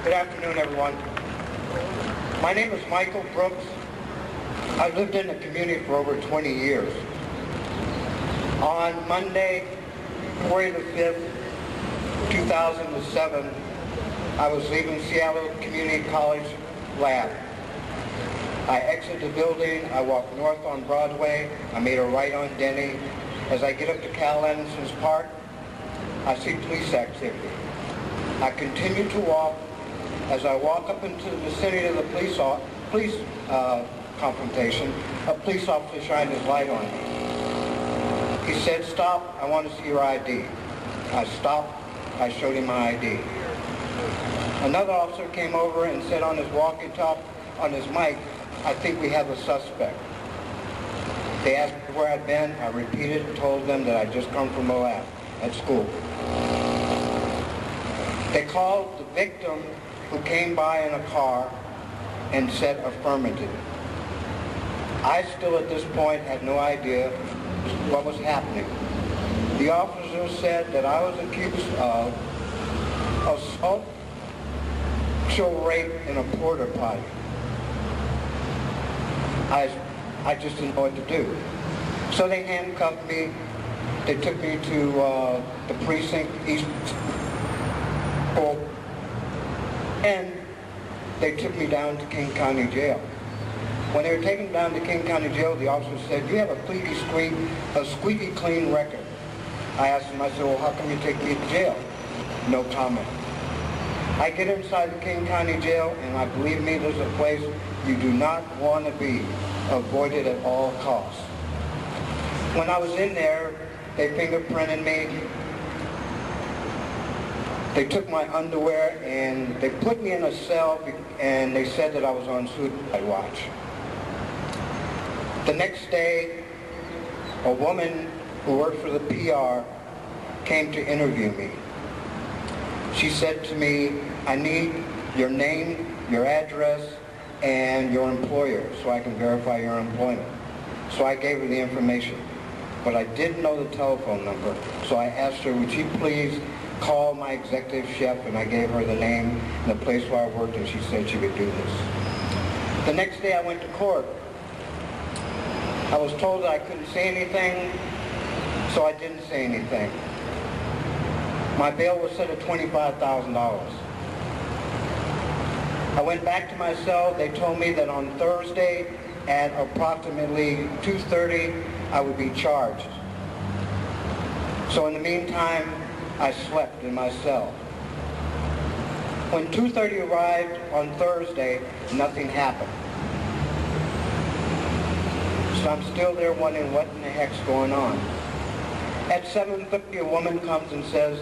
Good afternoon, everyone. My name is Michael Brooks. I've lived in the community for over 20 years. On Monday, February the 5th, 2007, I was leaving Seattle Community College lab. I exited the building, I walked north on Broadway, I made a right on Denny. As I get up to Cal Anderson's Park, I see police activity. I continue to walk. As I walk up into the vicinity of the police confrontation, a police officer shined his light on me. He said, "Stop, I want to see your ID." I stopped, I showed him my ID. Another officer came over and said on his walkie-talkie, on his mic, "I think we have a suspect." They asked me where I'd been. I repeated and told them that I'd just come from the lab at school. They called the victim, who came by in a car, and said affirmative. I still at this point had no idea what was happening. The officer said that I was accused of assault, sexual rape in a porta potty. I just didn't know what to do. So they handcuffed me. They took me to the precinct, East, and they took me down to King County Jail. When they were taking me down to King County Jail, the officer said, "You have a squeaky clean record." I asked him, I said, "Well, how come you take me to jail?" No comment. I get inside the King County Jail, and believe me, there's a place you do not want to be, avoided at all costs. When I was in there, they fingerprinted me. They took my underwear and they put me in a cell, and they said that I was on suicide watch. The next day, a woman who worked for the PR came to interview me. She said to me, "I need your name, your address, and your employer so I can verify your employment." So I gave her the information, but I didn't know the telephone number. So I asked her, "Would you please call my executive chef?" And I gave her the name and the place where I worked, and she said she could do this. The next day I went to court. I was told that I couldn't say anything, so I didn't say anything. My bail was set at $25,000. I went back to my cell. They told me that on Thursday at approximately 2:30 I would be charged. So in the meantime, I slept in my cell. When 2:30 arrived on Thursday, nothing happened. So I'm still there wondering what in the heck's going on. At 7:50, a woman comes and says,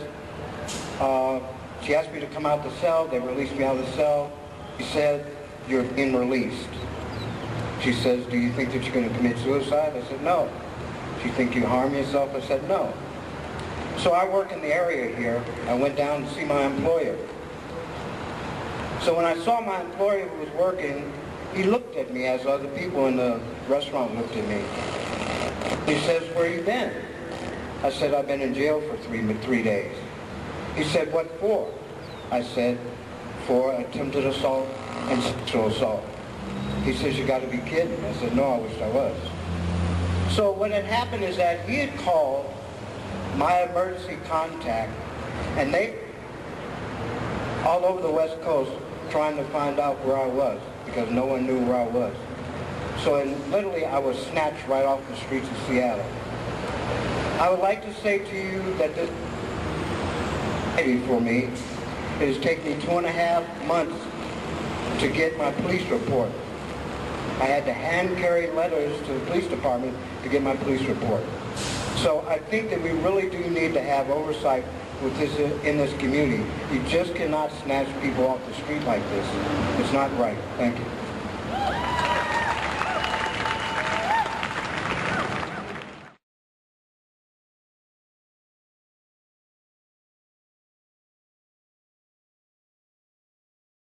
she asked me to come out the cell. They released me out of the cell. She said, "You're being released." She says, "Do you think that you're going to commit suicide?" I said, "No." "Do you think you harm yourself?" I said, "No." So I work in the area here. I went down to see my employer. So when I saw my employer who was working, he looked at me as other people in the restaurant looked at me. He says, "Where you been?" I said, "I've been in jail for three days. He said, "What for?" I said, "For attempted assault and sexual assault." He says, "You got to be kidding." I said, "No, I wish I was." So what had happened is that he had called my emergency contact, and they all over the West Coast trying to find out where I was, because no one knew where I was. So literally I was snatched right off the streets of Seattle. I would like to say to you that this for me, it has taken me 2.5 months to get my police report. I had to hand carry letters to the police department to get my police report. So I think that we really do need to have oversight with this in this community. You just cannot snatch people off the street like this. It's not right. Thank you.